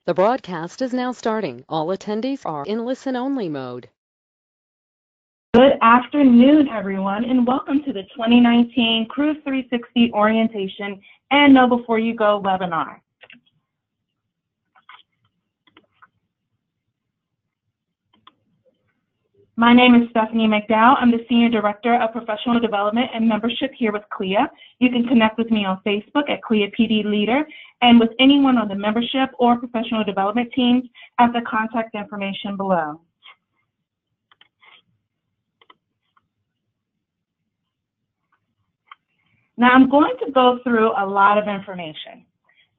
The broadcast is now starting. All attendees are in listen-only mode. Good afternoon, everyone, and welcome to the 2019 Cruise 360 Orientation and Know Before You Go webinar. My name is Stephani McDow. I'm the Senior Director of Professional Development and Membership here with CLIA. You can connect with me on Facebook at CLIA PD Leader and with anyone on the membership or professional development teams at the contact information below. Now, I'm going to go through a lot of information,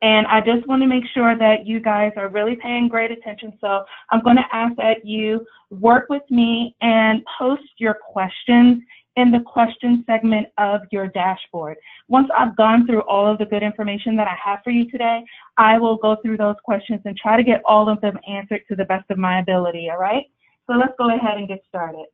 and I just want to make sure that you guys are really paying great attention. So I'm going to ask that you work with me and post your questions in the question segment of your dashboard. Once I've gone through all of the good information that I have for you today, I will go through those questions and try to get all of them answered to the best of my ability, all right? So let's go ahead and get started.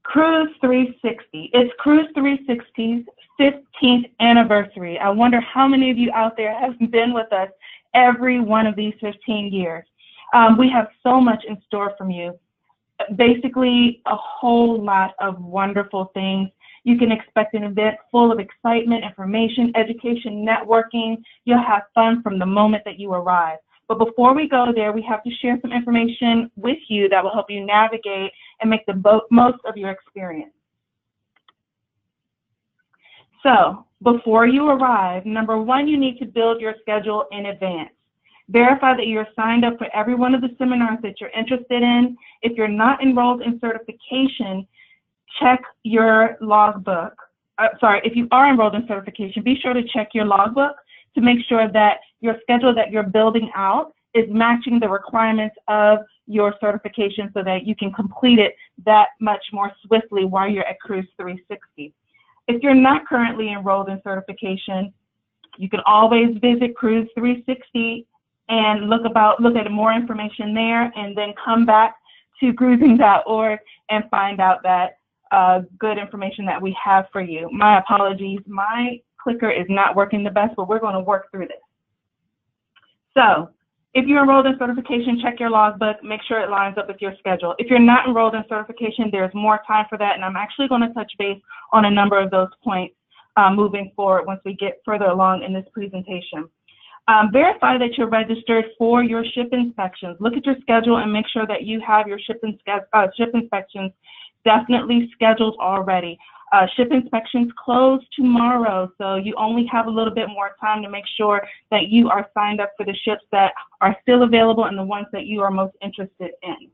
Cruise 360. It's Cruise 360's 15th anniversary. I wonder how many of you out there have been with us every one of these 15 years. We have so much in store from you. Basically, a whole lot of wonderful things. You can expect an event full of excitement, information, education, networking. You'll have fun from the moment that you arrive. But before we go there, we have to share some information with you that will help you navigate and make the most of your experience. So, before you arrive, number one, you need to build your schedule in advance. Verify that you're signed up for every one of the seminars that you're interested in. If you're not enrolled in certification, check your logbook. If you are enrolled in certification, be sure to check your logbook to make sure that your schedule that you're building out is matching the requirements of your certification so that you can complete it that much more swiftly while you're at Cruise 360. If you're not currently enrolled in certification, you can always visit Cruise 360 and look at more information there, and then come back to cruising.org and find out that good information that we have for you. My apologies, my clicker is not working the best, but we're going to work through this. So, if you're enrolled in certification, check your logbook, make sure it lines up with your schedule. If you're not enrolled in certification, there's more time for that, and I'm actually going to touch base on a number of those points moving forward once we get further along in this presentation. Verify that you're registered for your ship inspections. Look at your schedule and make sure that you have your ship inspections definitely scheduled already. Ship inspections close tomorrow, so you only have a little bit more time to make sure that you are signed up for the ships that are still available and the ones that you are most interested in.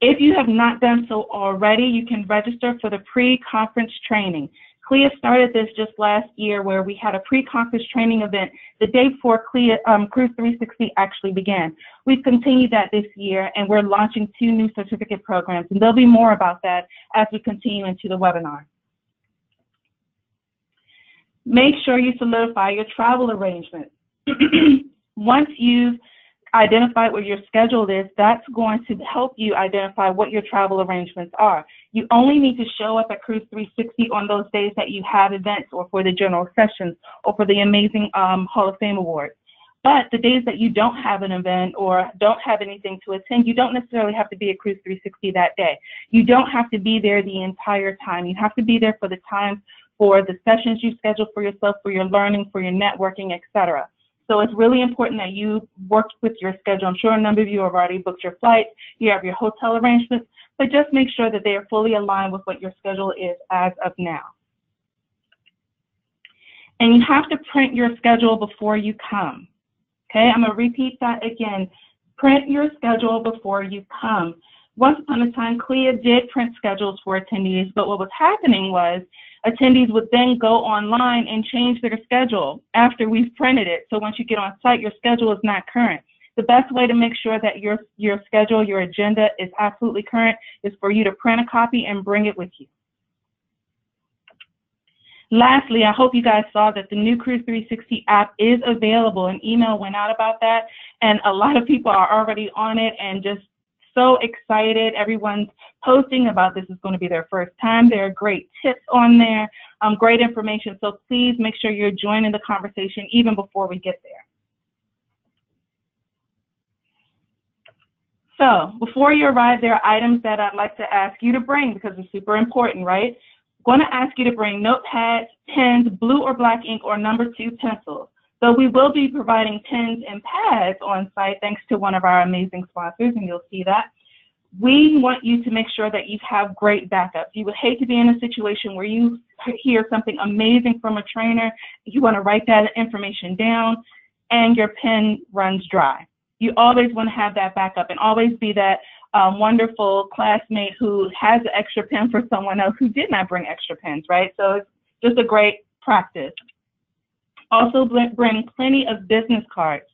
If you have not done so already, you can register for the pre-conference training. CLIA started this just last year where we had a pre-conference training event the day before Cruise 360 actually began. We've continued that this year, and we're launching 2 new certificate programs, and there'll be more about that as we continue into the webinar. Make sure you solidify your travel arrangements. Once you've identify what your schedule is, that's going to help you identify what your travel arrangements are. You only need to show up at Cruise 360 on those days that you have events or for the general sessions or for the amazing Hall of Fame Awards. But the days that you don't have an event or don't have anything to attend, you don't necessarily have to be at Cruise 360 that day. You don't have to be there the entire time. You have to be there for the times for the sessions you schedule for yourself, for your learning, for your networking, etc. So it's really important that you work with your schedule. I'm sure a number of you have already booked your flights, you have your hotel arrangements, but just make sure that they are fully aligned with what your schedule is as of now. And you have to print your schedule before you come. Okay, I'm going to repeat that again. Print your schedule before you come. Once upon a time, CLIA did print schedules for attendees, but what was happening was attendees would then go online and change their schedule after we've printed it. So once you get on site, your schedule is not current. The best way to make sure that your schedule, your agenda is absolutely current is for you to print a copy and bring it with you. Lastly, I hope you guys saw that the new Cruise 360 app is available. An email went out about that, and a lot of people are already on it and just so excited. Everyone's posting about this is going to be their first time. There are great tips on there. great information. So please make sure you're joining the conversation even before we get there. So before you arrive, there are items that I'd like to ask you to bring because it's super important, right? I'm going to ask you to bring notepads, pens, blue or black ink, or number 2 pencils. So we will be providing pens and pads on site thanks to one of our amazing sponsors, and you'll see that. We want you to make sure that you have great backups. You would hate to be in a situation where you hear something amazing from a trainer, you want to write that information down, and your pen runs dry. You always want to have that backup and always be that wonderful classmate who has an extra pen for someone else who did not bring extra pens, right? So it's just a great practice. Also bring plenty of business cards.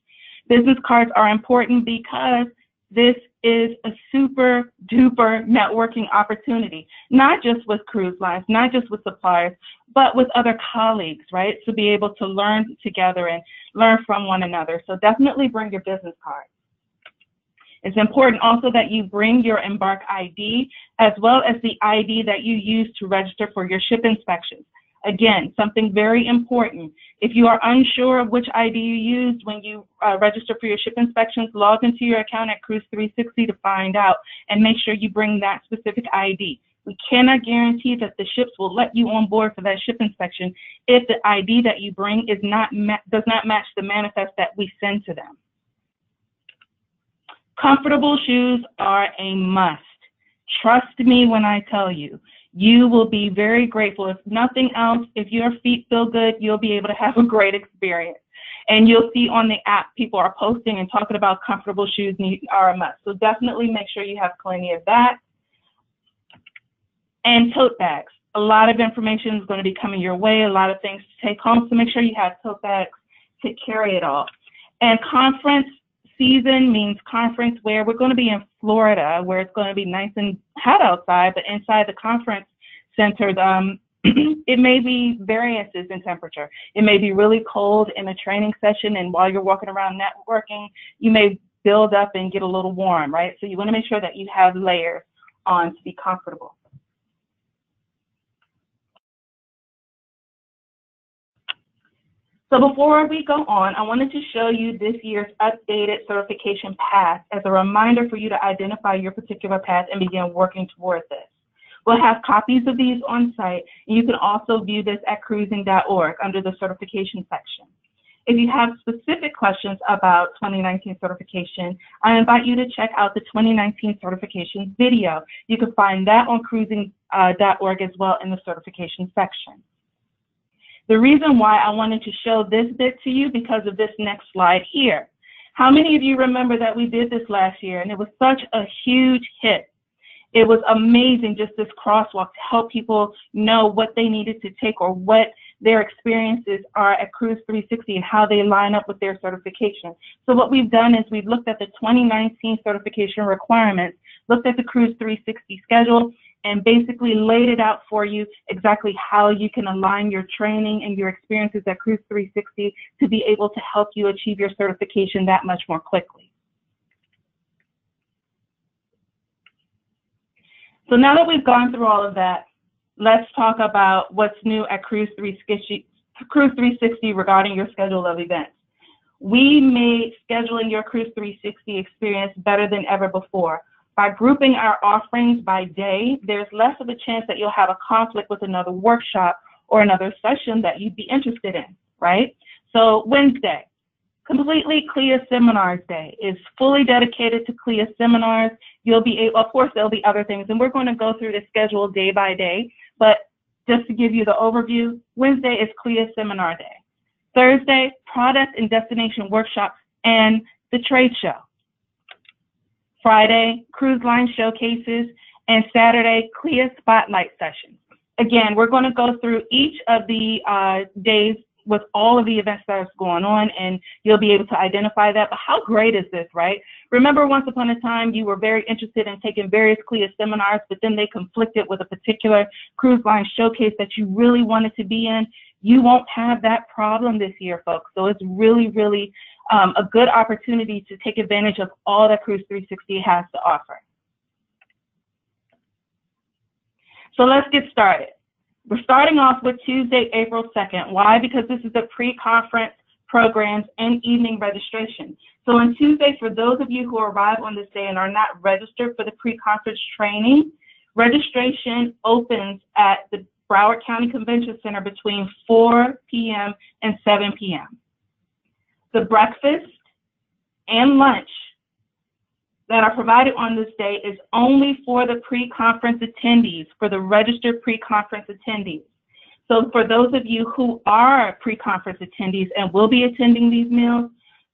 Business cards are important because this is a super duper networking opportunity, not just with cruise lines, not just with suppliers, but with other colleagues, right? To be able to learn together and learn from one another. So definitely bring your business card. It's important also that you bring your Embark ID as well as the ID that you use to register for your ship inspections. Again, something very important. If you are unsure of which ID you used when you register for your ship inspections, log into your account at Cruise360 to find out and make sure you bring that specific ID. We cannot guarantee that the ships will let you on board for that ship inspection if the ID that you bring does not match the manifest that we send to them. Comfortable shoes are a must. Trust me when I tell you. You will be very grateful. If nothing else, if your feet feel good, you'll be able to have a great experience. And you'll see on the app, people are posting and talking about comfortable shoes are a must. So definitely make sure you have plenty of that. And tote bags. A lot of information is going to be coming your way, a lot of things to take home. So make sure you have tote bags to carry it all. And conference season means conference wear. We're going to be in Florida where it's going to be nice and hot outside, but inside the conference center, it may be variances in temperature. It may be really cold in a training session, and while you're walking around networking, you may build up and get a little warm, right? So you want to make sure that you have layers on to be comfortable. So before we go on, I wanted to show you this year's updated certification path as a reminder for you to identify your particular path and begin working toward this. We'll have copies of these on site, and you can also view this at cruising.org under the certification section. If you have specific questions about 2019 certification, I invite you to check out the 2019 certification video. You can find that on cruising.org as well in the certification section. The reason why I wanted to show this bit to you because of this next slide here. How many of you remember that we did this last year and it was such a huge hit? It was amazing, just this crosswalk to help people know what they needed to take or what their experiences are at Cruise360 and how they line up with their certification. So what we've done is we've looked at the 2019 certification requirements, looked at the Cruise360 schedule, and basically laid it out for you exactly how you can align your training and your experiences at Cruise360 to be able to help you achieve your certification that much more quickly. So now that we've gone through all of that, let's talk about what's new at Cruise360 regarding your schedule of events. We made scheduling your Cruise360 experience better than ever before. By grouping our offerings by day, there's less of a chance that you'll have a conflict with another workshop or another session that you'd be interested in, right? So Wednesday, completely CLIA Seminars Day is fully dedicated to CLIA seminars. You'll be able, of course, there'll be other things, and we're going to go through the schedule day by day, but just to give you the overview, Wednesday is CLIA Seminar Day. Thursday, product and destination workshops and the trade show. Friday, cruise line showcases, and Saturday, CLIA Spotlight sessions. Again, we're going to go through each of the days with all of the events that are going on, and you'll be able to identify that. But how great is this, right? Remember once upon a time you were very interested in taking various CLIA seminars, but then they conflicted with a particular cruise line showcase that you really wanted to be in? You won't have that problem this year, folks. So it's really, really a good opportunity to take advantage of all that Cruise360 has to offer. So let's get started. We're starting off with Tuesday, April 2nd. Why? Because this is the pre-conference programs and evening registration. So on Tuesday, for those of you who arrive on this day and are not registered for the pre-conference training, registration opens at the Broward County Convention Center between 4 p.m. and 7 p.m. The breakfast and lunch that are provided on this day is only for the pre-conference attendees, for the registered pre-conference attendees. So for those of you who are pre-conference attendees and will be attending these meals,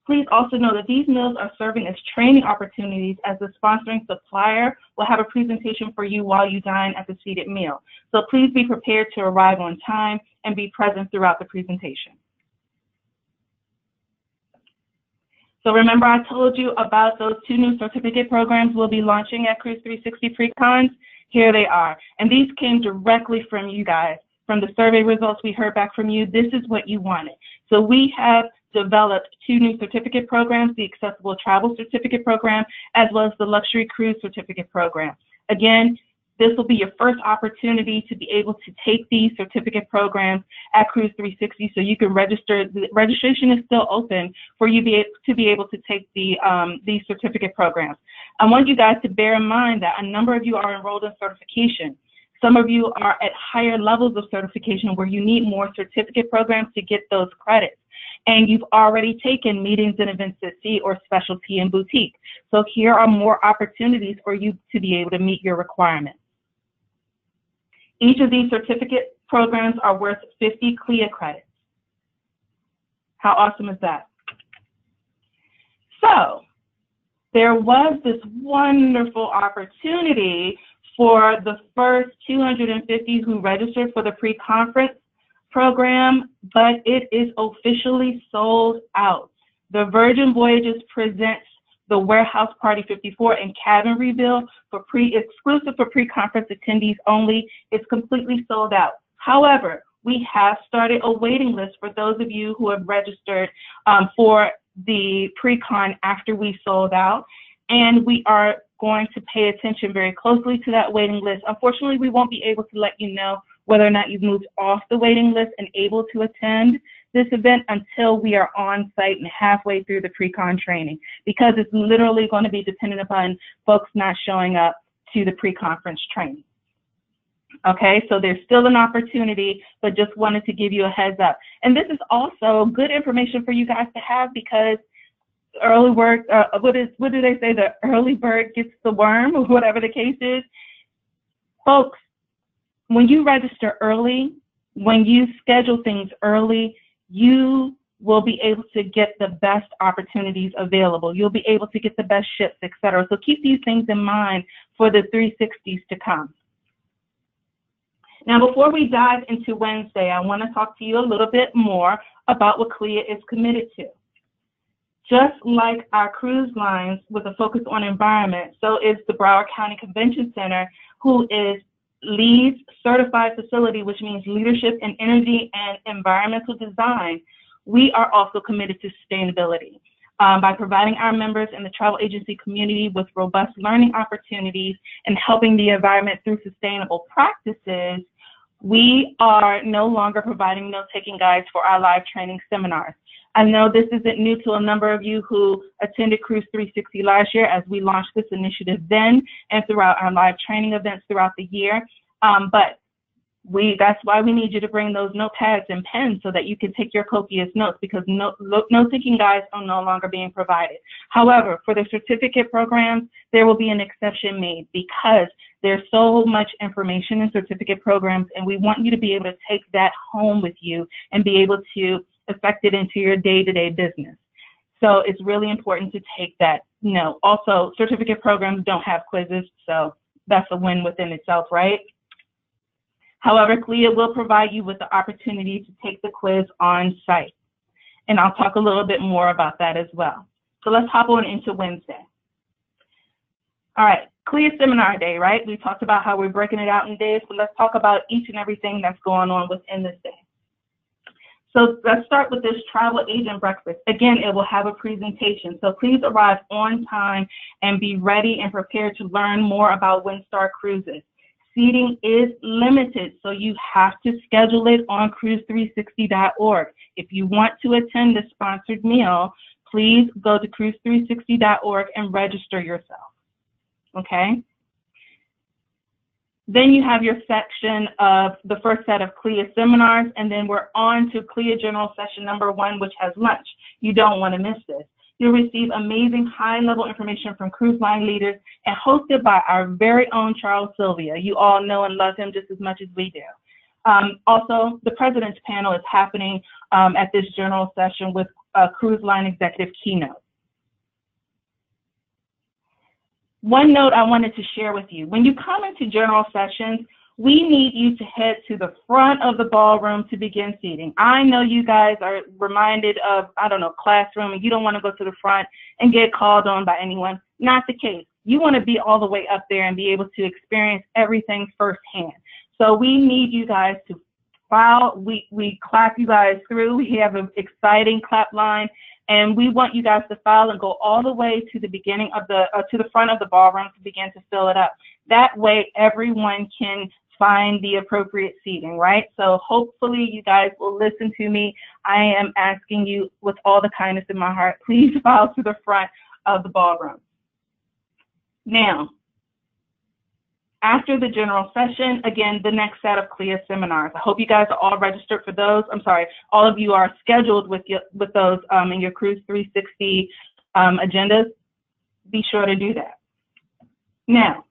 please also know that these meals are serving as training opportunities, as the sponsoring supplier will have a presentation for you while you dine at the seated meal. So please be prepared to arrive on time and be present throughout the presentation. So remember, I told you about those 2 new certificate programs we'll be launching at Cruise360 Pre-Cons. Here they are. And these came directly from you guys. From the survey results we heard back from you, this is what you wanted. So we have developed 2 new certificate programs, the Accessible Travel Certificate Program, as well as the Luxury Cruise Certificate Program. Again, this will be your first opportunity to be able to take these certificate programs at Cruise360, so you can register. The registration is still open for you to be able to take these certificate programs. I want you guys to bear in mind that a number of you are enrolled in certification. Some of you are at higher levels of certification where you need more certificate programs to get those credits. And you've already taken meetings and events at sea or specialty and boutique. So here are more opportunities for you to be able to meet your requirements. Each of these certificate programs are worth 50 CLIA credits. How awesome is that? So there was this wonderful opportunity for the first 250 who registered for the pre-conference program, but it is officially sold out. The Virgin Voyages presents the Warehouse Party 54 and Cabin Rebuild for exclusive for pre-conference attendees only. It's completely sold out. However, we have started a waiting list for those of you who have registered for the pre-con after we sold out, and we are going to pay attention very closely to that waiting list. Unfortunately, we won't be able to let you know whether or not you've moved off the waiting list and able to attend this event until we are on site and halfway through the pre-con training, because it's literally going to be dependent upon folks not showing up to the pre-conference training. Okay, so there's still an opportunity, but just wanted to give you a heads up. And this is also good information for you guys to have, because early bird, what do they say? The early bird gets the worm, or whatever the case is. Folks, when you register early, when you schedule things early, you will be able to get the best opportunities available. You'll be able to get the best ships, etc. So keep these things in mind for the 360s to come. Now, before we dive into Wednesday, I want to talk to you a little bit more about what CLIA is committed to. Just like our cruise lines with a focus on environment, so is the Broward County Convention Center, who is LEED certified facility, which means leadership in energy and environmental design. We are also committed to sustainability. By providing our members in the travel agency community with robust learning opportunities and helping the environment through sustainable practices, we are no longer providing note-taking guides for our live training seminars. I know this isn't new to a number of you who attended Cruise360 last year, as we launched this initiative then and throughout our live training events throughout the year. But that's why we need you to bring those notepads and pens so that you can take your copious notes, because note-taking guides are no longer being provided. However, for the certificate programs, there will be an exception made, because there's so much information in certificate programs, and we want you to be able to take that home with you and be able to affect it into your day-to-day business. So it's really important to take that note. Also, certificate programs don't have quizzes, so that's a win within itself, right? However, CLIA will provide you with the opportunity to take the quiz on site. And I'll talk a little bit more about that as well. So let's hop on into Wednesday. All right, CLIA Seminar Day, right? We talked about how we're breaking it out in days, so let's talk about each and everything that's going on within this day. So let's start with this travel agent breakfast. Again, it will have a presentation. So please arrive on time and be ready and prepared to learn more about WindStar Cruises. Seating is limited, so you have to schedule it on cruise360.org. If you want to attend the sponsored meal, please go to cruise360.org and register yourself, okay? Then you have your section of the first set of CLIA seminars, and then we're on to CLIA General Session number 1, which has lunch. You don't want to miss this. You'll receive amazing high-level information from cruise line leaders and hosted by our very own Charles Sylvia. You all know and love him just as much as we do. Also, the President's Panel is happening at this general session with a cruise line executive keynote. One note I wanted to share with you. When you come into general sessions, we need you to head to the front of the ballroom to begin seating. I know you guys are reminded of, I don't know, classroom, and you don't want to go to the front and get called on by anyone. Not the case. You want to be all the way up there and be able to experience everything firsthand. So we need you guys to file. We clap you guys through. We have an exciting clap line, and we want you guys to file and go all the way to the beginning of to the front of the ballroom to begin to fill it up. That way, everyone can find the appropriate seating, right? So hopefully you guys will listen to me. I am asking you with all the kindness in my heart, please file to the front of the ballroom. Now, after the general session, again, the next set of CLIA seminars. I hope you guys are all registered for those. I'm sorry, all of you are scheduled with those in your Cruise 360 agendas. Be sure to do that. Now,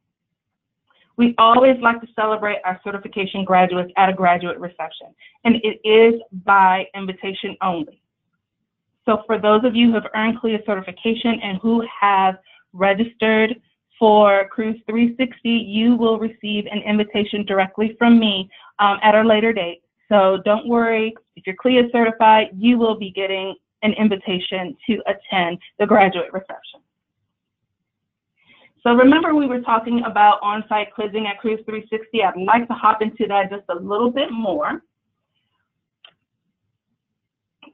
we always like to celebrate our certification graduates at a graduate reception, and it is by invitation only. So for those of you who have earned CLIA certification and who have registered for Cruise 360, you will receive an invitation directly from me at a later date. So don't worry, if you're CLIA certified, you will be getting an invitation to attend the graduate reception. So remember we were talking about on-site quizzing at Cruise 360. I'd like to hop into that just a little bit more.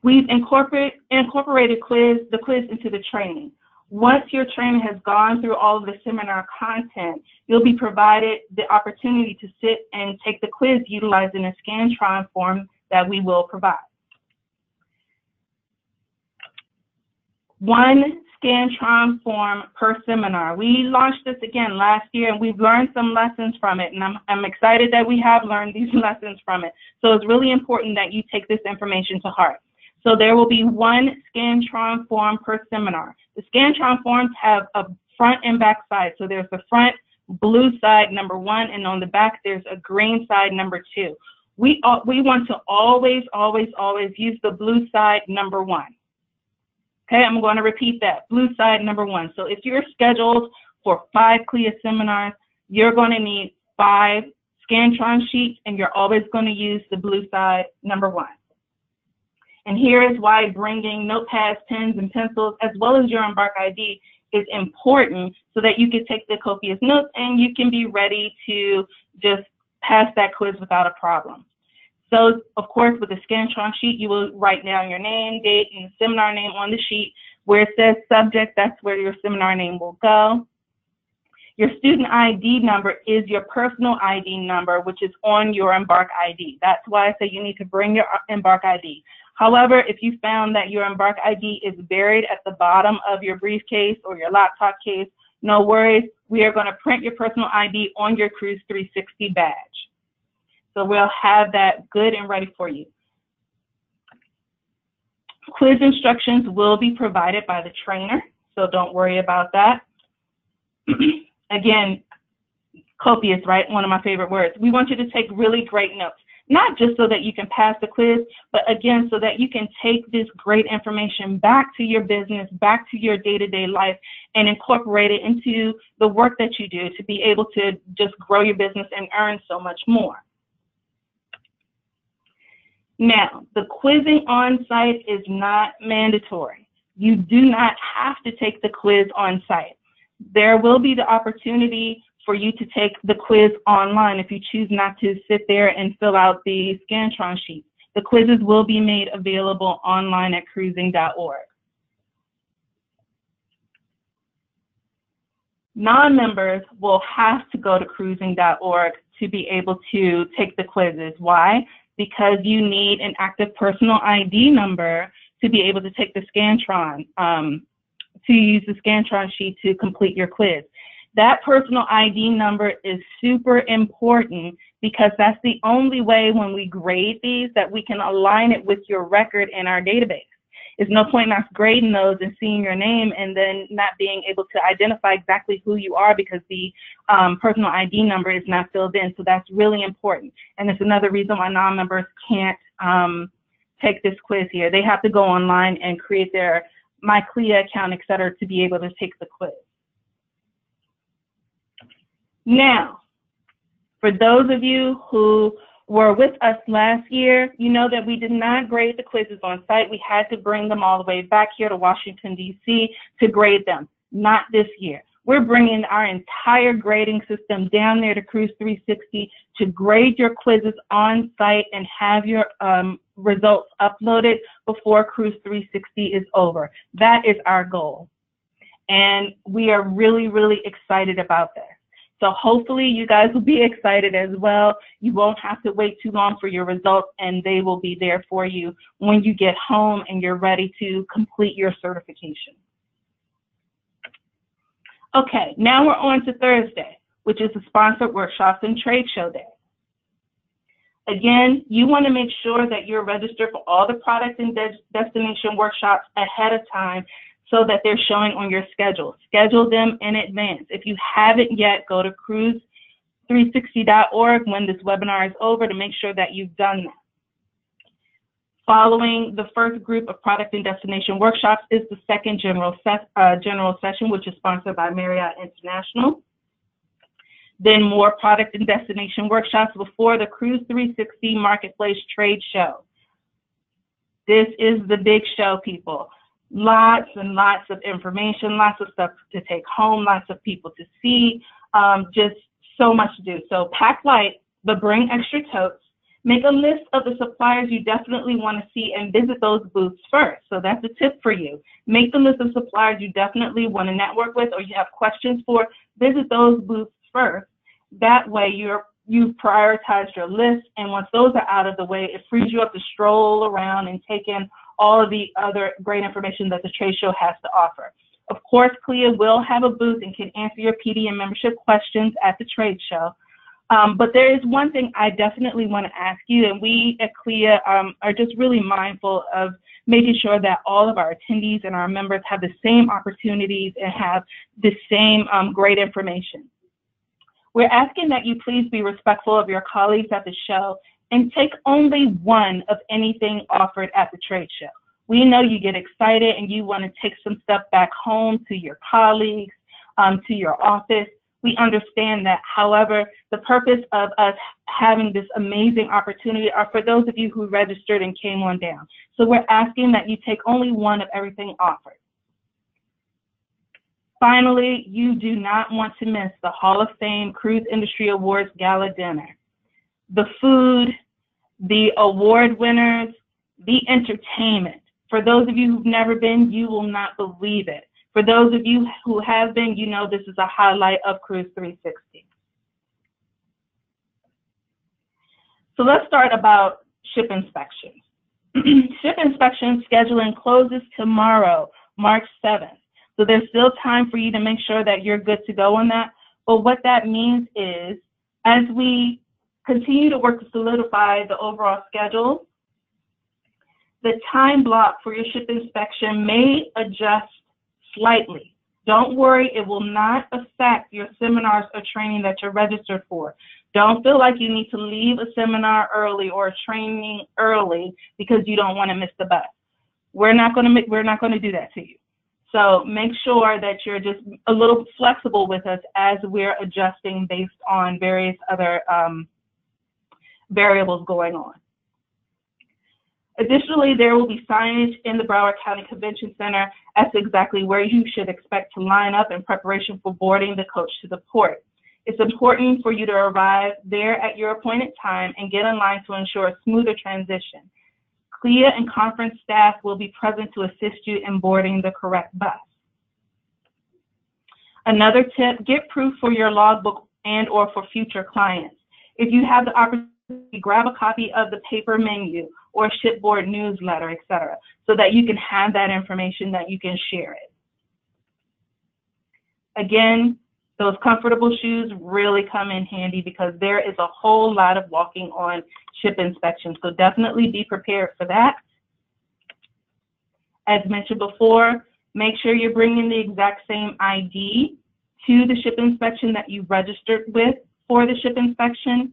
We've incorporated the quiz into the training. Once your trainer has gone through all of the seminar content, you'll be provided the opportunity to sit and take the quiz utilizing a Scantron form that we will provide. One Scantron form per seminar. We launched this again last year, and we've learned some lessons from it, and I'm excited that we have learned these lessons from it. So it's really important that you take this information to heart. So there will be one Scantron form per seminar. The Scantron forms have a front and back side. So there's the front blue side, number 1, and on the back there's a green side, number 2. We want to always use the blue side, number 1. Okay, I'm going to repeat that, blue side, number 1. So if you're scheduled for 5 CLIA seminars, you're going to need 5 Scantron sheets, and you're always going to use the blue side, number 1. And here is why bringing notepads, pens, and pencils, as well as your Embark ID, is important so that you can take the copious notes and you can be ready to just pass that quiz without a problem. So, of course, with the Scantron sheet, you will write down your name, date, and the seminar name on the sheet. Where it says subject, that's where your seminar name will go. Your student ID number is your personal ID number, which is on your Embark ID. That's why I say you need to bring your Embark ID. However, if you found that your Embark ID is buried at the bottom of your briefcase or your laptop case, no worries. We are going to print your personal ID on your Cruise 360 badge. So we'll have that good and ready for you. Quiz instructions will be provided by the trainer, so don't worry about that. Again, copious, right? One of my favorite words. We want you to take really great notes, not just so that you can pass the quiz, but again, so that you can take this great information back to your business, back to your day-to-day life, and incorporate it into the work that you do to be able to just grow your business and earn so much more. Now, the quizzing on site is not mandatory. You do not have to take the quiz on site. There will be the opportunity for you to take the quiz online if you choose not to sit there and fill out the Scantron sheet. The quizzes will be made available online at cruising.org. Non-members will have to go to cruising.org to be able to take the quizzes. Why? Because you need an active personal ID number to be able to take the Scantron, to use the Scantron sheet to complete your quiz. That personal ID number is super important because that's the only way when we grade these that we can align it with your record in our database. There's no point in us grading those and seeing your name and then not being able to identify exactly who you are because the personal ID number is not filled in. So that's really important. And it's another reason why non-members can't take this quiz here. They have to go online and create their My CLIA account, et cetera, to be able to take the quiz. Now, for those of you who were with us last year, you know that we did not grade the quizzes on site. We had to bring them all the way back here to Washington, D.C. to grade them. Not this year. We're bringing our entire grading system down there to Cruise360 to grade your quizzes on site and have your results uploaded before Cruise360 is over. That is our goal. And we are really, really excited about this. So hopefully you guys will be excited as well. You won't have to wait too long for your results, and they will be there for you when you get home and you're ready to complete your certification. Okay, now we're on to Thursday, which is the sponsored workshops and trade show day. Again, you want to make sure that you're registered for all the product and destination workshops ahead of time so that they're showing on your schedule. Schedule them in advance. If you haven't yet, go to cruise360.org when this webinar is over to make sure that you've done that. Following the first group of product and destination workshops is the second general session, which is sponsored by Marriott International. Then more product and destination workshops before the Cruise360 Marketplace Trade Show. This is the big show, people. Lots and lots of information, lots of stuff to take home, lots of people to see, just so much to do. So pack light, but bring extra totes. Make a list of the suppliers you definitely want to see and visit those booths first. So that's a tip for you. Make the list of suppliers you definitely want to network with or you have questions for. Visit those booths first. That way you've prioritized your list, and once those are out of the way, it frees you up to stroll around and take in all of the other great information that the trade show has to offer. Of course, CLIA will have a booth and can answer your PD and membership questions at the trade show. But there is one thing I definitely want to ask you, and we at CLIA are just really mindful of making sure that all of our attendees and our members have the same opportunities and have the same great information. We're asking that you please be respectful of your colleagues at the show and take only one of anything offered at the trade show. We know you get excited and you want to take some stuff back home to your colleagues, to your office. We understand that. However, the purpose of us having this amazing opportunity are for those of you who registered and came on down. So we're asking that you take only one of everything offered. Finally, you do not want to miss the Hall of Fame Cruise Industry Awards Gala Dinner. The food, the award winners, the entertainment. For those of you who've never been, you will not believe it. For those of you who have been, you know this is a highlight of Cruise360. So let's start about ship inspections. Ship inspection scheduling closes tomorrow, March 7th. So there's still time for you to make sure that you're good to go on that. But what that means is, as we continue to work to solidify the overall schedule, the time block for your ship inspection may adjust slightly. Don't worry, it will not affect your seminars or training that you're registered for. Don't feel like you need to leave a seminar early or a training early because you don't want to miss the bus. We're not going to do that to you. So make sure that you're just a little flexible with us as we're adjusting based on various other variables going on. Additionally, there will be signage in the Broward County Convention Center as to exactly where you should expect to line up in preparation for boarding the coach to the port. It's important for you to arrive there at your appointed time and get in line to ensure a smoother transition. CLIA and conference staff will be present to assist you in boarding the correct bus. Another tip, get proof for your logbook and or for future clients. If you have the opportunity, grab a copy of the paper menu or shipboard newsletter, etc., so that you can have that information, that you can share it. Again, those comfortable shoes really come in handy because there is a whole lot of walking on ship inspection. So definitely be prepared for that. As mentioned before, make sure you're bringing the exact same ID to the ship inspection that you registered with for the ship inspection,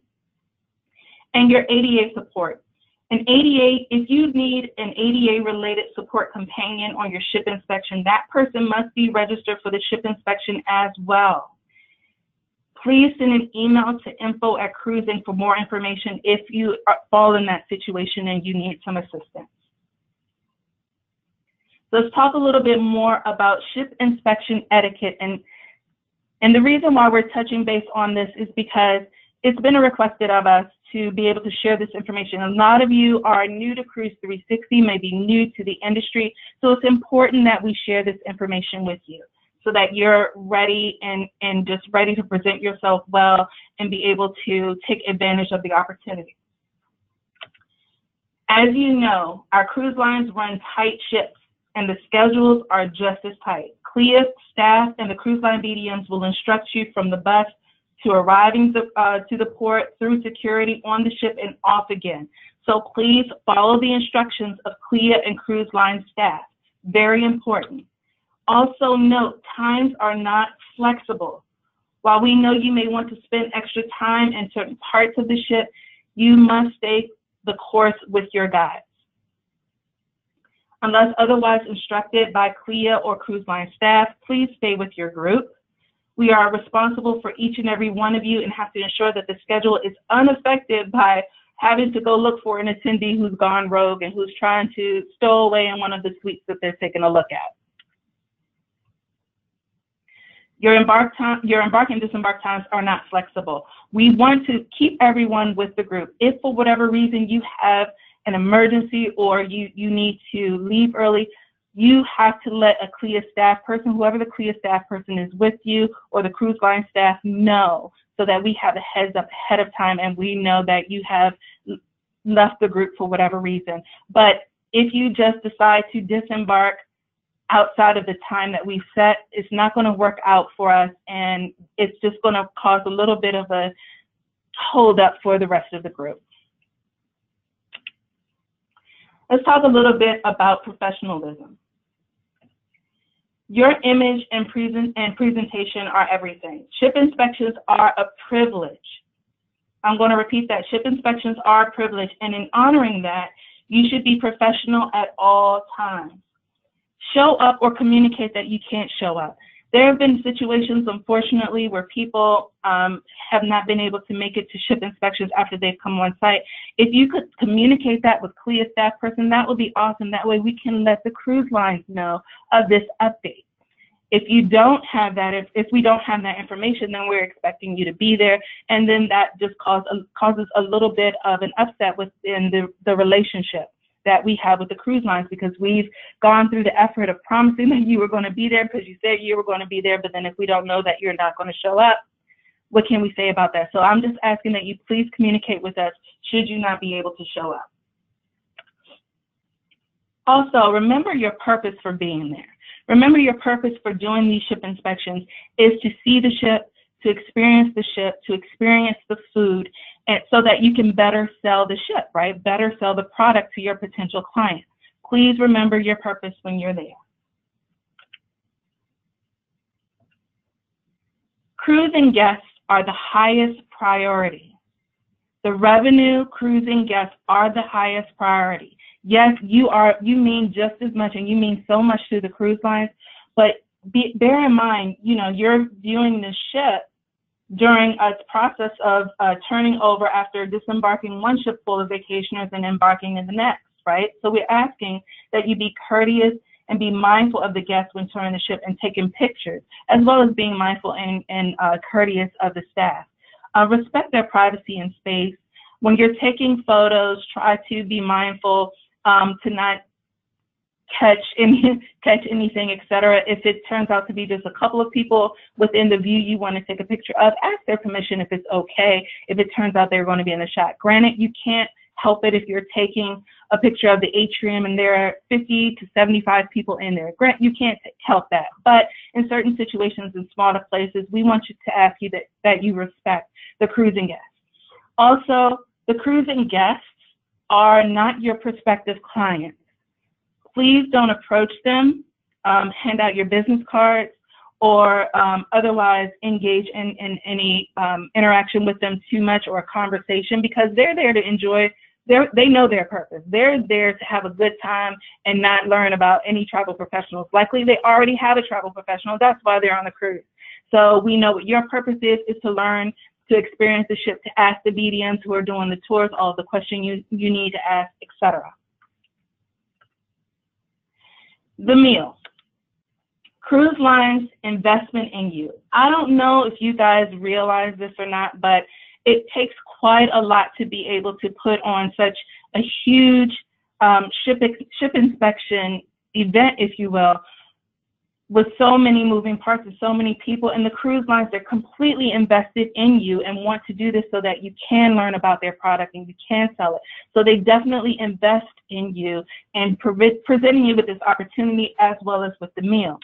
and your ADA support. An ADA, if you need an ADA-related support companion on your ship inspection, that person must be registered for the ship inspection as well. Please send an email to info@Cruising for more information if you fall in that situation and you need some assistance. Let's talk a little bit more about ship inspection etiquette. And the reason why we're touching base on this is because it's been requested of us to be able to share this information. A lot of you are new to Cruise360, maybe new to the industry, so it's important that we share this information with you so that you're ready and just ready to present yourself well and be able to take advantage of the opportunity. As you know, our cruise lines run tight ships, and the schedules are just as tight. CLIA staff and the cruise line BDMs will instruct you from the bus to arriving to the port, through security, on the ship, and off again. So please follow the instructions of CLIA and cruise line staff. Very important. Also note, times are not flexible. While we know you may want to spend extra time in certain parts of the ship, you must stay the course with your guides. Unless otherwise instructed by CLIA or cruise line staff, please stay with your group. We are responsible for each and every one of you and have to ensure that the schedule is unaffected by having to go look for an attendee who's gone rogue and who's trying to stow away in one of the suites that they're taking a look at. Your embark and disembark times are not flexible. We want to keep everyone with the group. If for whatever reason you have an emergency or you need to leave early, you have to let a CLIA staff person, whoever the CLIA staff person is with you, or the cruise line staff know, so that we have a heads up ahead of time and we know that you have left the group for whatever reason. But if you just decide to disembark outside of the time that we've set, it's not going to work out for us, and it's just going to cause a little bit of a hold up for the rest of the group. Let's talk a little bit about professionalism. Your image and presentation are everything. Ship inspections are a privilege. I'm going to repeat that. Ship inspections are a privilege, and in honoring that, you should be professional at all times. Show up or communicate that you can't show up. There have been situations, unfortunately, where people have not been able to make it to ship inspections after they've come on site. If you could communicate that with CLIA staff person, that would be awesome. That way we can let the cruise lines know of this update. If you don't have that, if we don't have that information, then we're expecting you to be there, and then that just causes a little bit of an upset within the relationship that we have with the cruise lines, because we've gone through the effort of promising that you were going to be there because you said you were going to be there, but then if we don't know that you're not going to show up, what can we say about that? So I'm just asking that you please communicate with us should you not be able to show up. Also, remember your purpose for being there. Remember your purpose for doing these ship inspections is to see the ship, to experience the ship, to experience the food, and so that you can better sell the ship, right? Better sell the product to your potential client. Please remember your purpose when you're there. Cruising guests are the highest priority. The revenue cruising guests are the highest priority. Yes, you mean just as much, and you mean so much to the cruise lines, but bear in mind, you're viewing the ship during a process of turning over after disembarking one ship full of vacationers and embarking in the next, right? So we're asking that you be courteous and be mindful of the guests when touring the ship and taking pictures, as well as being mindful and courteous of the staff. Respect their privacy and space. When you're taking photos, try to be mindful to not catch anything, etc. If it turns out to be just a couple of people within the view you want to take a picture of, ask their permission if it's okay. If it turns out they're going to be in the shot. Granted, you can't help it if you're taking a picture of the atrium and there are 50 to 75 people in there. You can't help that. But in certain situations in smaller places, we want you to ask you that you respect the cruising guests. Also, the cruising guests are not your prospective clients. Please don't approach them, hand out your business cards, or otherwise engage in any interaction with them too much or a conversation, because they're there to enjoy. They know their purpose. They're there to have a good time and not learn about any travel professionals. Likely they already have a travel professional. That's why they're on the cruise. So we know what your purpose is to learn, to experience the ship, to ask the BDMs who are doing the tours all the questions you need to ask, etc. The meals. Cruise lines investment in you. I don't know if you guys realize this or not, but it takes quite a lot to be able to put on such a huge ship inspection event, if you will, with so many moving parts and so many people. And the cruise lines, they're completely invested in you and want to do this so that you can learn about their product and you can sell it. So they definitely invest in you and presenting you with this opportunity as well as with the meal.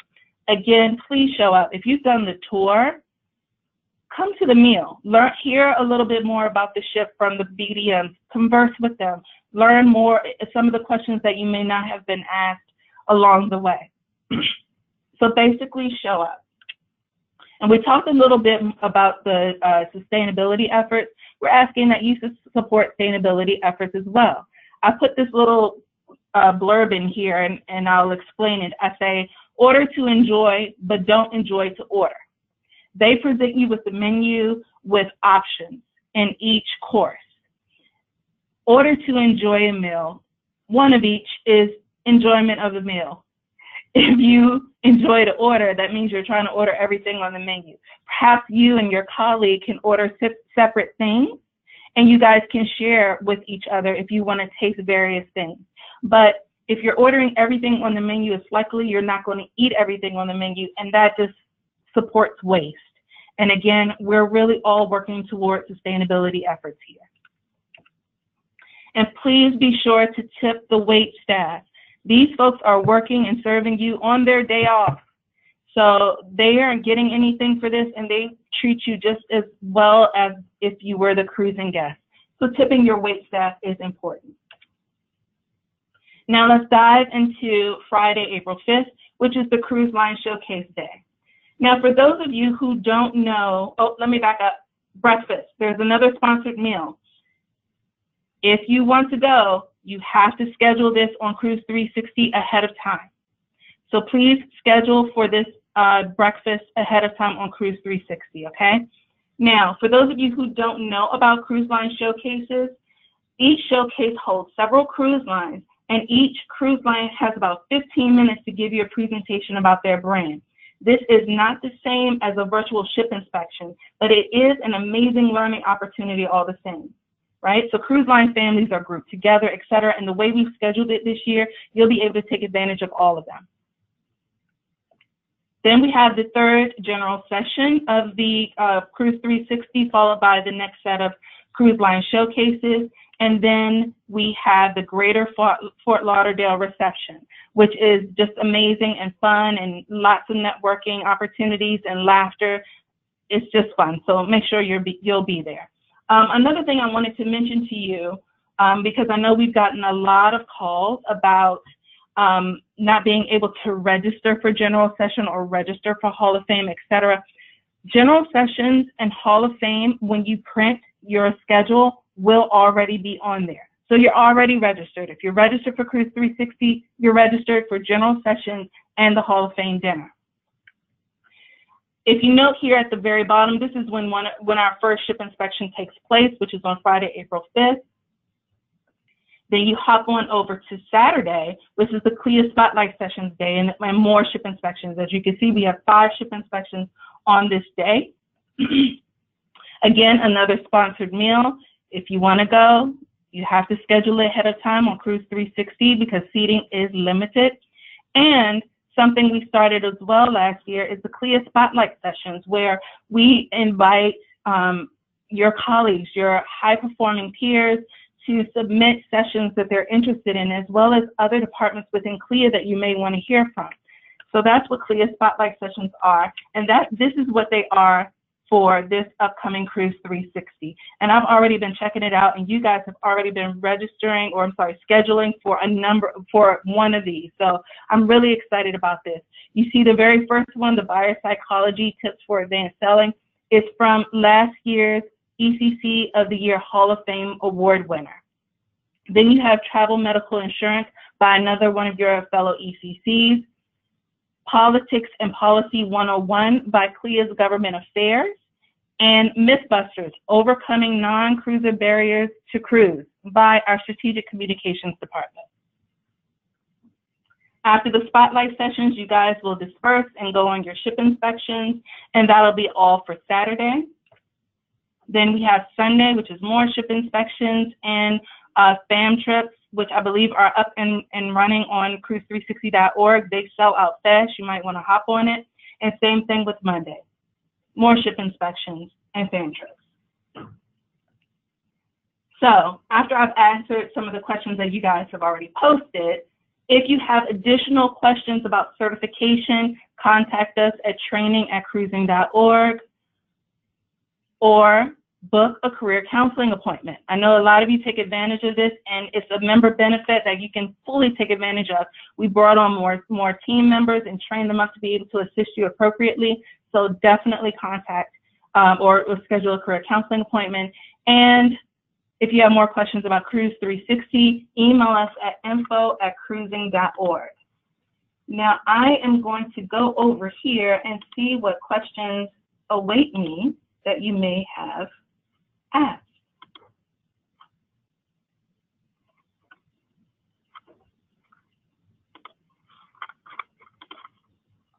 Again, please show up. If you've done the tour, come to the meal. Hear a little bit more about the ship from the BDMs. Converse with them. Learn more, some of the questions that you may not have been asked along the way. So basically, show up. And we talked a little bit about the sustainability efforts. We're asking that you support sustainability efforts as well. I put this little blurb in here, and I'll explain it. I say, order to enjoy, but don't enjoy to order. They present you with the menu with options in each course. Order to enjoy a meal. One of each is enjoyment of the meal. If you enjoy to order, that means you're trying to order everything on the menu. Perhaps you and your colleague can order separate things, and you guys can share with each other if you want to taste various things. But if you're ordering everything on the menu, it's likely you're not going to eat everything on the menu, and that just supports waste. And again, we're really all working towards sustainability efforts here. And please be sure to tip the wait staff. These folks are working and serving you on their day off. So they aren't getting anything for this, and they treat you just as well as if you were the cruising guest. So tipping your wait staff is important. Now let's dive into Friday, April 5th, which is the Cruise Line Showcase Day. Now for those of you who don't know, let me back up, breakfast. There's another sponsored meal. If you want to go, you have to schedule this on Cruise360 ahead of time. So please schedule for this breakfast ahead of time on Cruise360, okay? Now, for those of you who don't know about cruise line showcases, each showcase holds several cruise lines, and each cruise line has about 15 minutes to give you a presentation about their brand. This is not the same as a virtual ship inspection, but it is an amazing learning opportunity all the same. Right? So cruise line families are grouped together, et cetera, and the way we've scheduled it this year, you'll be able to take advantage of all of them. Then we have the third general session of the Cruise360, followed by the next set of cruise line showcases, and then we have the Greater Fort Lauderdale reception, which is just amazing and fun and lots of networking opportunities and laughter. It's just fun, so make sure you'll be there. Another thing I wanted to mention to you, because I know we've gotten a lot of calls about not being able to register for General Session or register for Hall of Fame, etc. General Sessions and Hall of Fame, when you print your schedule, will already be on there. So you're already registered. If you're registered for Cruise360, you're registered for General Sessions and the Hall of Fame dinner. If you note here at the very bottom, this is when our first ship inspection takes place, which is on Friday, April 5th. Then you hop on over to Saturday, which is the CLIA Spotlight Sessions Day, and more ship inspections. As you can see, we have 5 ship inspections on this day. Again, another sponsored meal. If you want to go, you have to schedule it ahead of time on Cruise360 because seating is limited. And something we started as well last year is the CLIA Spotlight sessions, where we invite your colleagues, your high-performing peers, to submit sessions that they're interested in, as well as other departments within CLIA that you may want to hear from. So that's what CLIA Spotlight sessions are, and this is what they are for this upcoming Cruise 360. And I've already been checking it out, and you guys have already been registering, or I'm sorry, scheduling for one of these. So I'm really excited about this. You see the very first one, the Buyer Psychology Tips for Advanced Selling, is from last year's ECC of the Year Hall of Fame Award winner. Then you have Travel Medical Insurance by another one of your fellow ECCs. Politics and Policy 101 by CLIA's Government Affairs, and Mythbusters, Overcoming Non-Cruiser Barriers to Cruise by our Strategic Communications Department. After the spotlight sessions, you guys will disperse and go on your ship inspections, and that'll be all for Saturday. Then we have Sunday, which is more ship inspections and fam trips, which I believe are up and running on Cruise360.org. They sell out fast. You might want to hop on it. And same thing with Monday. More ship inspections and fam trips. So after I've answered some of the questions that you guys have already posted, if you have additional questions about certification, contact us at training@cruising.org or book a career counseling appointment. I know a lot of you take advantage of this, and it's a member benefit that you can fully take advantage of. We brought on more team members and trained them up to be able to assist you appropriately. So definitely contact or schedule a career counseling appointment. And if you have more questions about Cruise 360, email us at info@cruising.org. Now I am going to go over here and see what questions await me that you may have asked.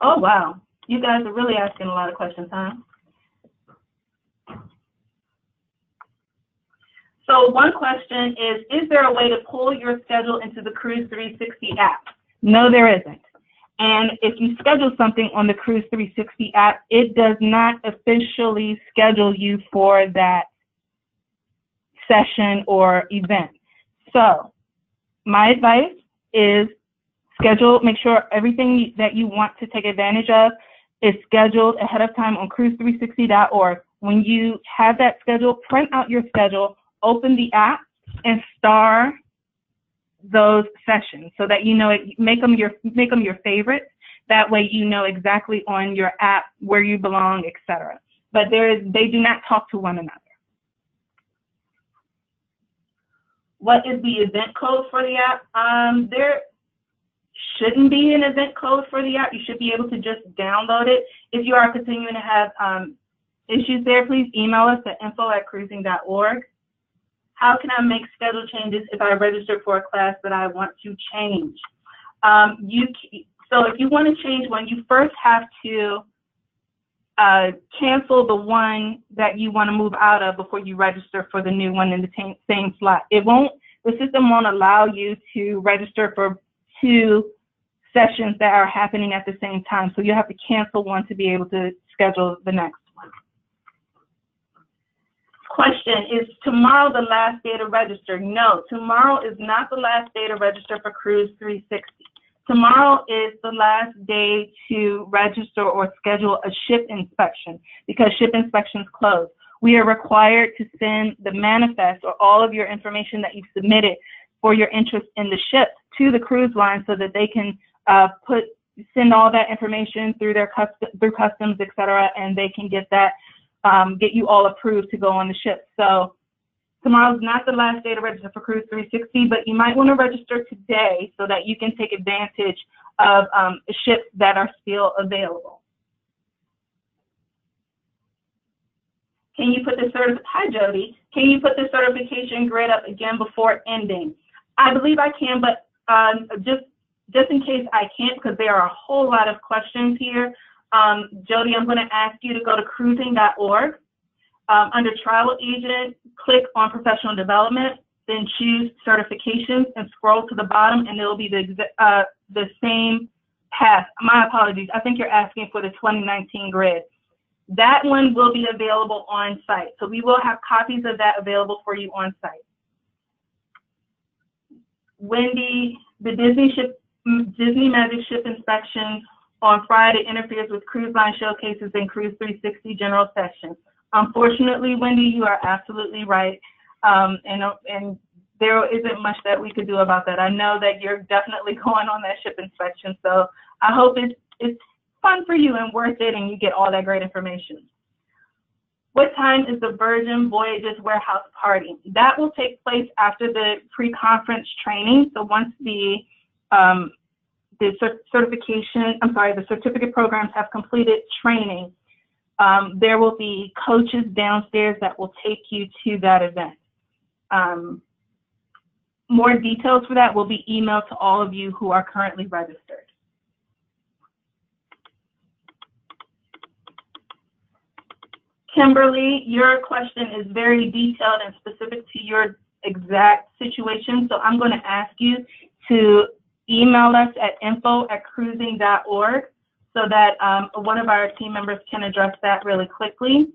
Oh, wow. You guys are really asking a lot of questions, huh? So one question is there a way to pull your schedule into the Cruise 360 app? No, there isn't. And if you schedule something on the Cruise 360 app, it does not officially schedule you for that session or event. So my advice is make sure everything that you want to take advantage of is scheduled ahead of time on Cruise360.org. When you have that schedule, print out your schedule, open the app, and star those sessions so that you know it, make them your favorites. That way you know exactly on your app where you belong, etc. But they do not talk to one another. What is the event code for the app? There shouldn't be an event code for the app. You should be able to just download it. If you are continuing to have issues there, please email us at info@cruising.org. How can I make schedule changes if I register for a class that I want to change? So if you want to change one, you first have to cancel the one that you want to move out of before you register for the new one in the same slot. The system won't allow you to register for two sessions that are happening at the same time. So you have to cancel one to be able to schedule the next one. Question, is tomorrow the last day to register? No, tomorrow is not the last day to register for Cruise 360. Tomorrow is the last day to register or schedule a ship inspection because ship inspections close. We are required to send the manifest or all of your information that you've submitted for your interest in the ship to the cruise line so that they can send all that information through customs, et cetera, and they can get that, get you all approved to go on the ship. So tomorrow's not the last day to register for Cruise 360, but you might want to register today so that you can take advantage of ships that are still available. Can you put the Hi, Jody. Can you put the certification grade up again before ending? I believe I can, but just in case I can't, because there are a whole lot of questions here, Jody, I'm going to ask you to go to cruising.org. Under Travel Agent, click on Professional Development, then choose Certifications and scroll to the bottom, and it'll be the same pass. My apologies. I think you're asking for the 2019 grid. That one will be available on site. So we will have copies of that available for you on site. Wendy, the Disney Magic Ship inspection on Friday interferes with cruise line showcases and Cruise360 general sessions. Unfortunately, Wendy, you are absolutely right. And there isn't much that we could do about that. I know that you're definitely going on that ship inspection, so I hope it's fun for you and worth it and you get all that great information. What time is the Virgin Voyages warehouse party? That will take place after the pre-conference training. So once the certificate programs have completed training, there will be coaches downstairs that will take you to that event. More details for that will be emailed to all of you who are currently registered. Kimberly, your question is very detailed and specific to your exact situation, so I'm going to ask you to email us at info@cruising.org so that one of our team members can address that really quickly.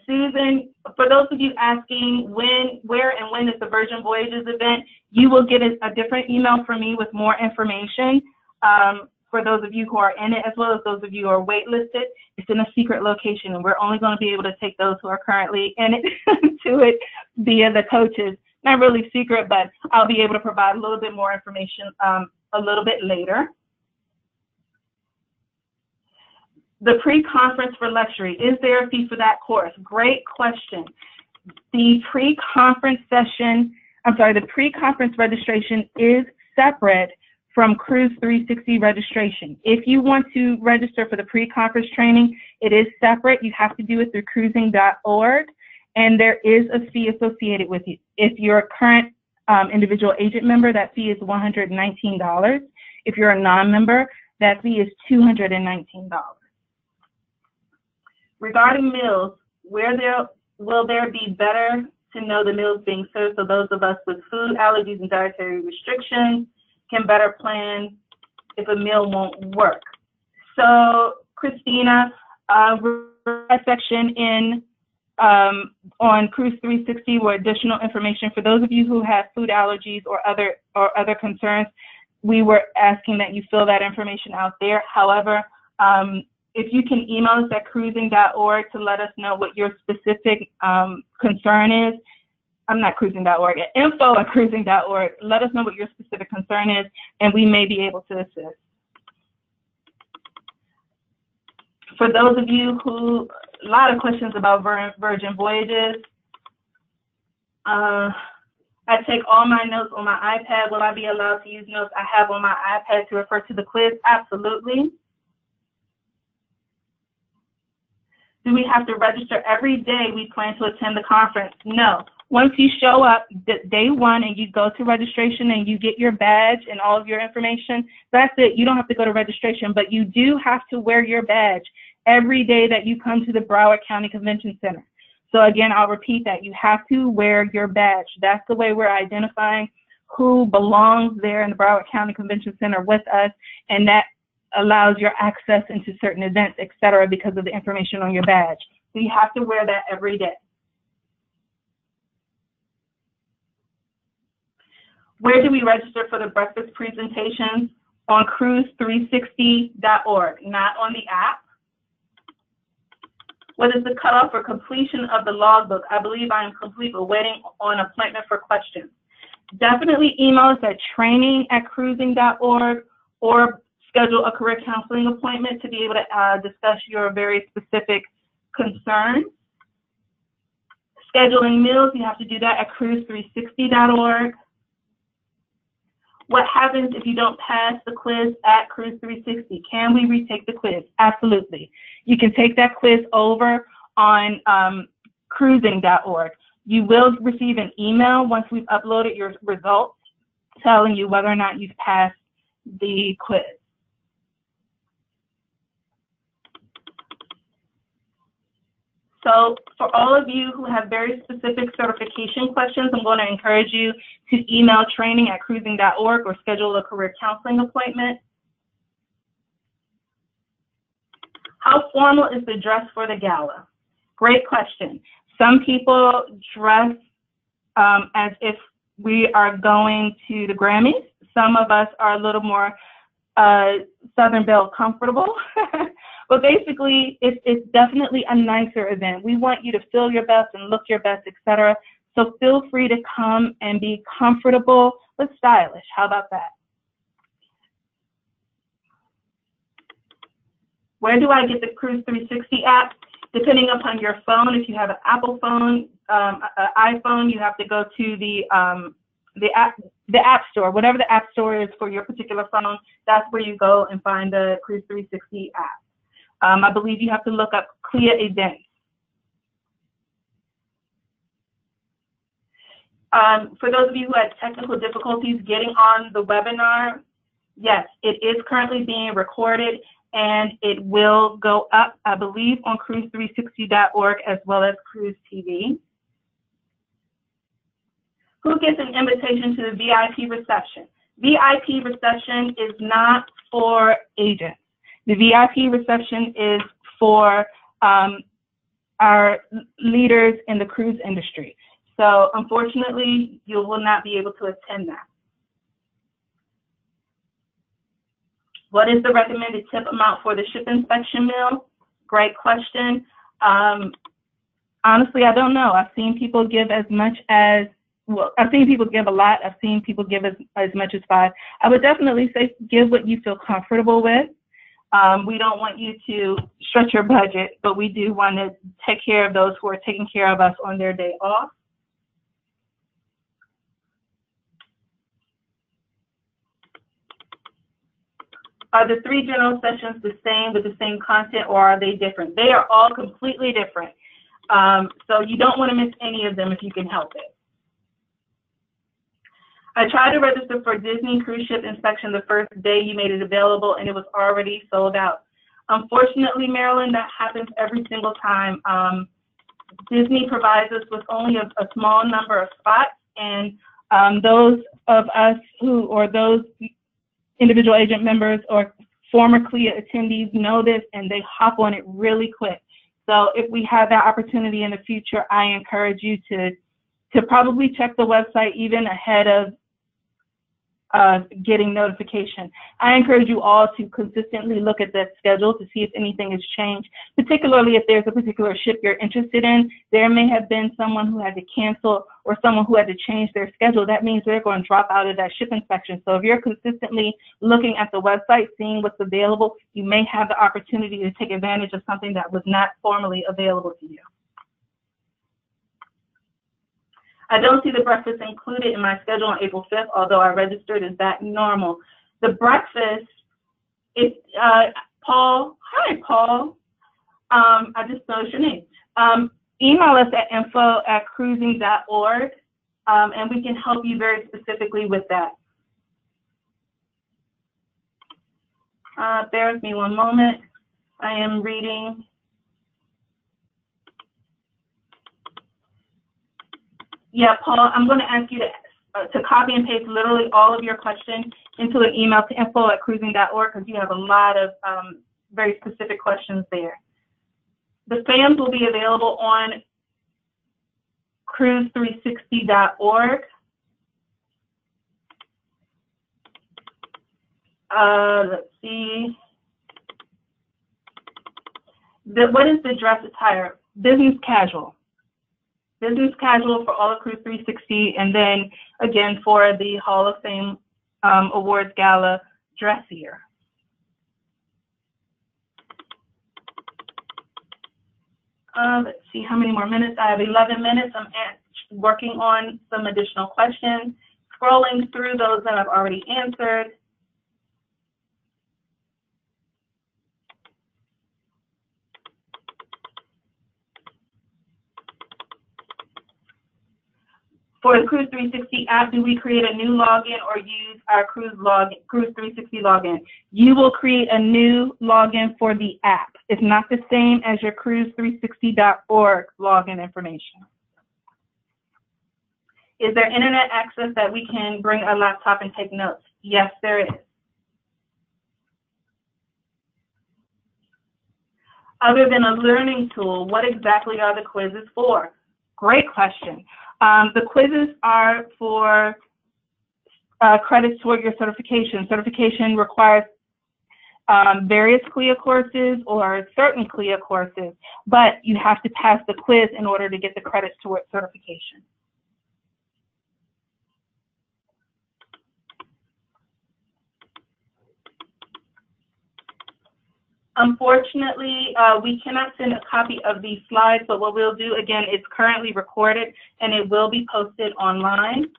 Susan, for those of you asking where and when is the Virgin Voyages event, you will get a different email from me with more information. For those of you who are in it, as well as those of you who are waitlisted, it's in a secret location, and we're only going to be able to take those who are currently in it to it via the coaches. Not really secret, but I'll be able to provide a little bit more information a little bit later. The pre-conference for luxury, is there a fee for that course? Great question. The pre-conference registration is separate from Cruise360 registration. If you want to register for the pre-conference training, it is separate. You have to do it through cruising.org, and there is a fee associated with it. If you're a current individual agent member, that fee is $119. If you're a non-member, that fee is $219. Regarding meals, will there be better to know the meals being served so those of us with food allergies and dietary restrictions can better plan if a meal won't work? So, Christina, a section in on Cruise360 with additional information for those of you who have food allergies or other concerns. We were asking that you fill that information out there. However, if you can email us at cruising.org to let us know what your specific concern is. I'm not cruising.org, at info@cruising.org. Let us know what your specific concern is, and we may be able to assist. For those of you who, a lot of questions about Virgin Voyages. I take all my notes on my iPad. Will I be allowed to use notes I have on my iPad to refer to the quiz? Absolutely. Do we have to register every day we plan to attend the conference? No. Once you show up day one and you go to registration and you get your badge and all of your information, that's it. You don't have to go to registration, but you do have to wear your badge every day that you come to the Broward County Convention Center. So again, I'll repeat that. You have to wear your badge. That's the way we're identifying who belongs there in the Broward County Convention Center with us, and that allows your access into certain events, etc., because of the information on your badge. So you have to wear that every day. Where do we register for the breakfast presentations? On Cruise360.org, not on the app. What is the cutoff for completion of the logbook? I believe I am complete, but waiting on appointment for questions. Definitely email us at training@cruising.org or schedule a career counseling appointment to be able to discuss your very specific concerns. Scheduling meals, you have to do that at Cruise360.org. What happens if you don't pass the quiz at Cruise360? Can we retake the quiz? Absolutely. You can take that quiz over on cruising.org. You will receive an email once we've uploaded your results telling you whether or not you've passed the quiz. So for all of you who have very specific certification questions, I'm going to encourage you to email training@cruising.org or schedule a career counseling appointment. How formal is the dress for the gala? Great question. Some people dress as if we are going to the Grammys. Some of us are a little more Southern Belle comfortable. But basically, it's definitely a nicer event. We want you to feel your best and look your best, etc. So feel free to come and be comfortable but stylish. How about that? Where do I get the Cruise360 app? Depending upon your phone, if you have an Apple phone, an iPhone, you have to go to the app store. Whatever the app store is for your particular phone, that's where you go and find the Cruise360 app. I believe you have to look up CLIA events. For those of you who had technical difficulties getting on the webinar, yes, it is currently being recorded and it will go up, I believe, on cruise360.org as well as Cruise TV. Who gets an invitation to the VIP reception? VIP reception is not for agents. The VIP reception is for our leaders in the cruise industry. So unfortunately, you will not be able to attend that. What is the recommended tip amount for the ship inspection meal? Great question. Honestly, I don't know. I've seen people give as much as, well, I've seen people give a lot. I've seen people give as much as 5. I would definitely say give what you feel comfortable with. We don't want you to stretch your budget, but we do want to take care of those who are taking care of us on their day off. Are the 3 general sessions the same with the same content, or are they different? They are all completely different. So you don't want to miss any of them if you can help it. I tried to register for Disney cruise ship inspection the first day you made it available, and it was already sold out. Unfortunately, Marilyn, that happens every single time. Disney provides us with only a small number of spots, and those of us who, or those individual agent members or former CLIA attendees know this, and they hop on it really quick. So if we have that opportunity in the future, I encourage you to probably check the website even ahead of getting notification. I encourage you all to consistently look at that schedule to see if anything has changed, particularly if there's a particular ship you're interested in. There may have been someone who had to cancel or someone who had to change their schedule. That means they're going to drop out of that ship inspection. So if you're consistently looking at the website, seeing what's available, you may have the opportunity to take advantage of something that was not formally available to you. I don't see the breakfast included in my schedule on April 5th, although I registered. Is that normal? The breakfast, Paul, hi, Paul. I just noticed your name. Email us at info@cruising.org, and we can help you very specifically with that. Bear with me one moment. I am reading. Yeah, Paul, I'm going to ask you to copy and paste literally all of your questions into an email to info@cruising.org because you have a lot of very specific questions there. The FAMs will be available on cruise360.org. Let's see. What is the dress attire? Business casual. Business casual for all of Cruise360, and then again for the Hall of Fame Awards Gala, dressier. Let's see how many more minutes. I have 11 minutes. I'm working on some additional questions, scrolling through those that I've already answered. For the Cruise360 app, do we create a new login or use our Cruise360 login? You will create a new login for the app. It's not the same as your Cruise360.org login information. Is there internet access that we can bring a laptop and take notes? Yes, there is. Other than a learning tool, what exactly are the quizzes for? Great question. The quizzes are for credits toward your certification. Certification requires various CLIA courses or certain CLIA courses, but you have to pass the quiz in order to get the credits toward certification. Unfortunately, we cannot send a copy of these slides, but what we'll do, again, it's currently recorded and it will be posted online.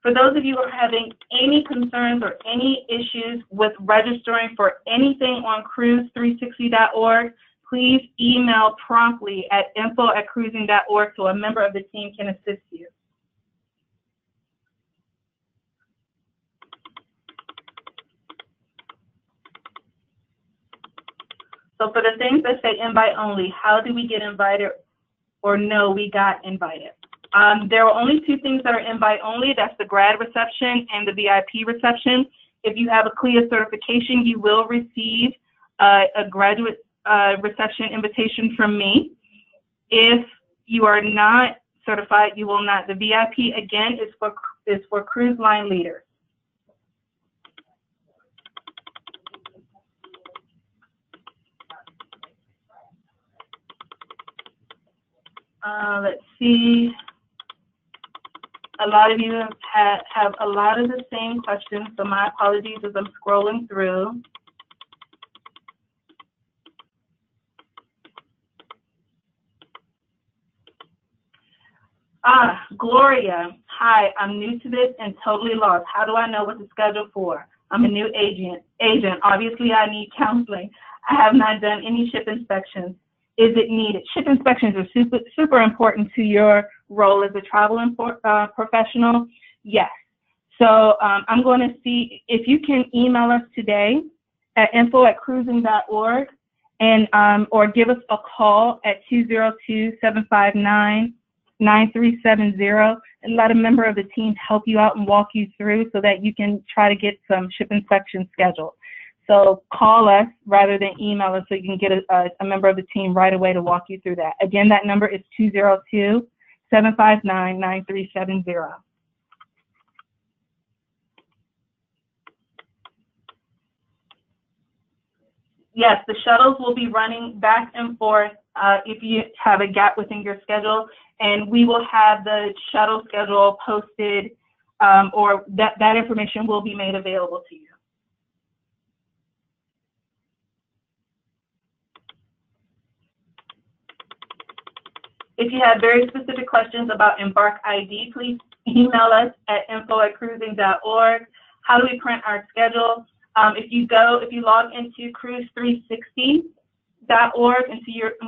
For those of you who are having any concerns or any issues with registering for anything on Cruise360.org, please email promptly at info@cruising.org so a member of the team can assist you. So for the things that say invite only, how do we get invited or no, we got invited? There are only two things that are invite only. That's the grad reception and the VIP reception. If you have a CLIA certification, you will receive a graduate reception invitation from me. If you are not certified, you will not. The VIP, again, is for cruise line leaders. Let's see. A lot of you have a lot of the same questions, so my apologies as I'm scrolling through. Gloria, hi, I'm new to this and totally lost. How do I know what to schedule for? I'm a new agent. Obviously I need counseling. I have not done any ship inspections. Is it needed? Ship inspections are super important to your role as a travel professional. Yes. So I'm going to see if you can email us today at info@cruising.org and or give us a call at 202-759-9370 and let a member of the team help you out and walk you through so that you can try to get some ship inspections scheduled. So call us rather than email us so you can get a member of the team right away to walk you through that. Again, that number is 202-759-9370. Yes, the shuttles will be running back and forth if you have a gap within your schedule, and we will have the shuttle schedule posted or that information will be made available to you. If you have very specific questions about Embark ID, please email us at info@cruising.org. How do we print our schedule? If you log into Cruise360.org,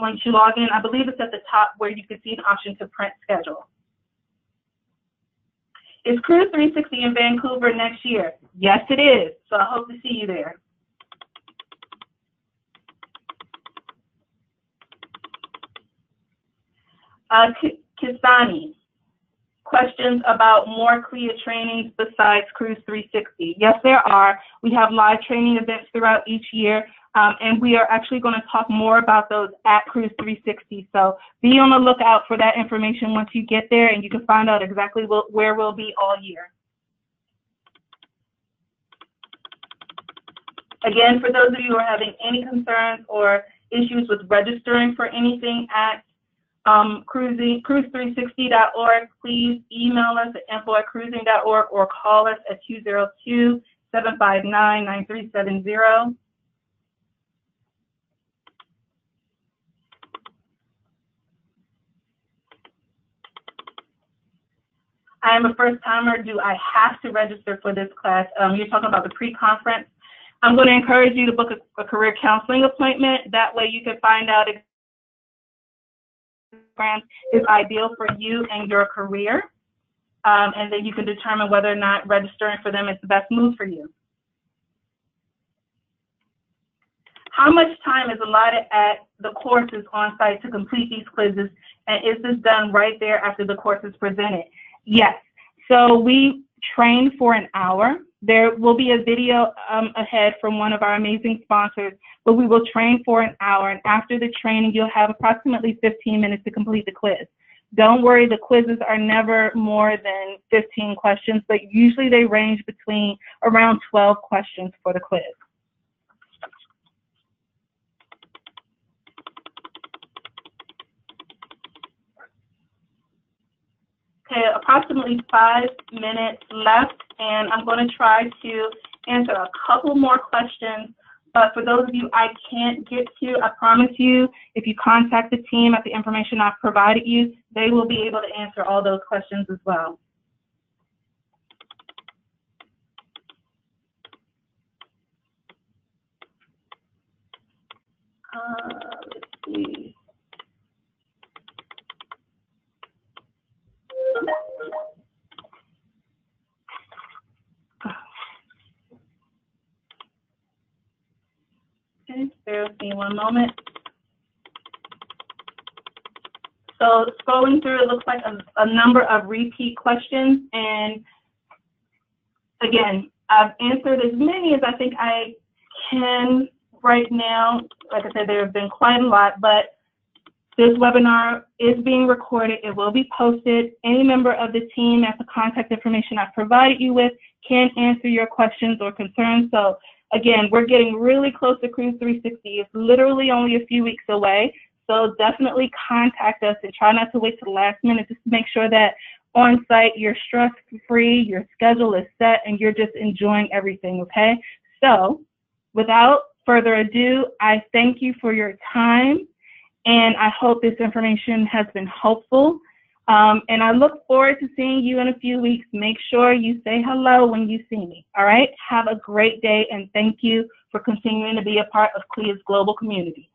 once you log in, I believe it's at the top where you can see an option to print schedule. Is Cruise360 in Vancouver next year? Yes, it is. So I hope to see you there. Kistani, questions about more CLIA trainings besides Cruise360? Yes, there are. We have live training events throughout each year, and we are actually going to talk more about those at Cruise360. So be on the lookout for that information once you get there, and you can find out exactly where we'll be all year. Again, for those of you who are having any concerns or issues with registering for anything at Cruise360.org, please email us at info@cruising.org or call us at 202-759-9370. I am a first timer. Do I have to register for this class? You're talking about the pre-conference. I'm going to encourage you to book a career counseling appointment. That way you can find out programs is ideal for you and your career. And then you can determine whether or not registering for them is the best move for you. How much time is allotted at the courses on site to complete these quizzes? And is this done right there after the course is presented? Yes. So we train for an hour. There will be a video ahead from one of our amazing sponsors, but we will train for an hour. And after the training, you'll have approximately 15 minutes to complete the quiz. Don't worry, the quizzes are never more than 15 questions, but usually they range between around 12 questions for the quiz. Okay, approximately 5 minutes left, and I'm going to try to answer a couple more questions. But for those of you I can't get to, I promise you, if you contact the team at the information I've provided you, they will be able to answer all those questions as well. Let's see. Okay, bear with me one moment. So scrolling through, it looks like a number of repeat questions. And again, I've answered as many as I think I can right now. Like I said, there have been quite a lot, but this webinar is being recorded. It will be posted. Any member of the team at the contact information I've provided you with can answer your questions or concerns. So again, we're getting really close to Cruise 360. It's literally only a few weeks away. So definitely contact us and try not to wait to the last minute, just to make sure that on site you're stress-free, your schedule is set, and you're just enjoying everything, okay? So without further ado, I thank you for your time, and I hope this information has been helpful. And I look forward to seeing you in a few weeks. Make sure you say hello when you see me, all right? Have a great day, and thank you for continuing to be a part of CLIA's global community.